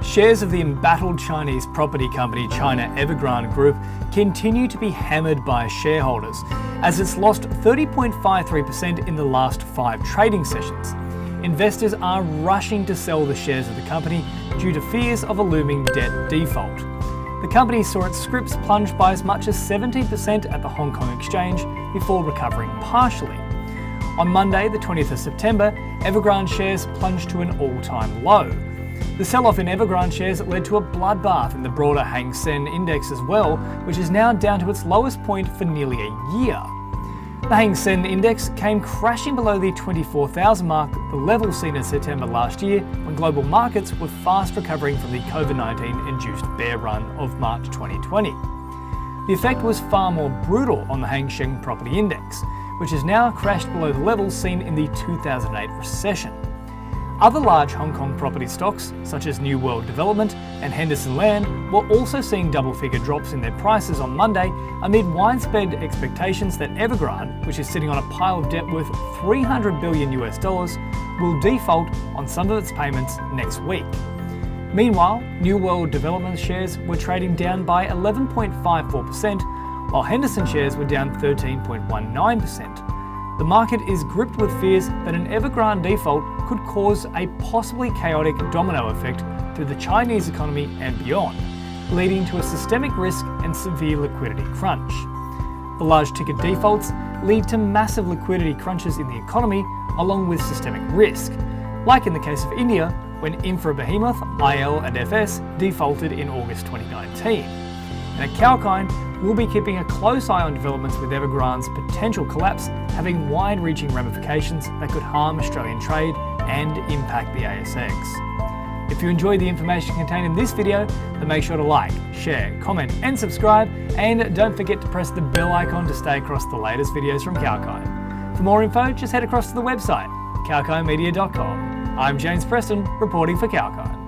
Shares of the embattled Chinese property company China Evergrande Group continue to be hammered by shareholders, as it's lost 30.53% in the last 5 trading sessions. Investors are rushing to sell the shares of the company due to fears of a looming debt default. The company saw its scrips plunge by as much as 17% at the Hong Kong exchange before recovering partially. On Monday, the 20th of September, Evergrande shares plunged to an all-time low. The sell-off in Evergrande shares led to a bloodbath in the broader Hang Seng Index as well, which is now down to its lowest point for nearly a year. The Hang Seng Index came crashing below the 24,000 mark, the level seen in September last year when global markets were fast recovering from the COVID-19 induced bear run of March 2020. The effect was far more brutal on the Hang Seng Property Index, which has now crashed below the levels seen in the 2008 recession. Other large Hong Kong property stocks, such as New World Development and Henderson Land, were also seeing double-figure drops in their prices on Monday amid widespread expectations that Evergrande, which is sitting on a pile of debt worth $300 billion, will default on some of its payments next week. Meanwhile, New World Development shares were trading down by 11.54%, while Henderson shares were down 13.19%. The market is gripped with fears that an Evergrande default could cause a possibly chaotic domino effect through the Chinese economy and beyond, leading to a systemic risk and severe liquidity crunch. The large ticket defaults lead to massive liquidity crunches in the economy along with systemic risk, like in the case of India when infra behemoth IL and FS defaulted in August 2019. And at Kalkine, we'll be keeping a close eye on developments with Evergrande's potential collapse having wide-reaching ramifications that could harm Australian trade and impact the ASX. If you enjoyed the information contained in this video, then make sure to like, share, comment and subscribe, and don't forget to press the bell icon to stay across the latest videos from Kalkine. For more info, just head across to the website, kalkinemedia.com. I'm James Preston, reporting for Kalkine.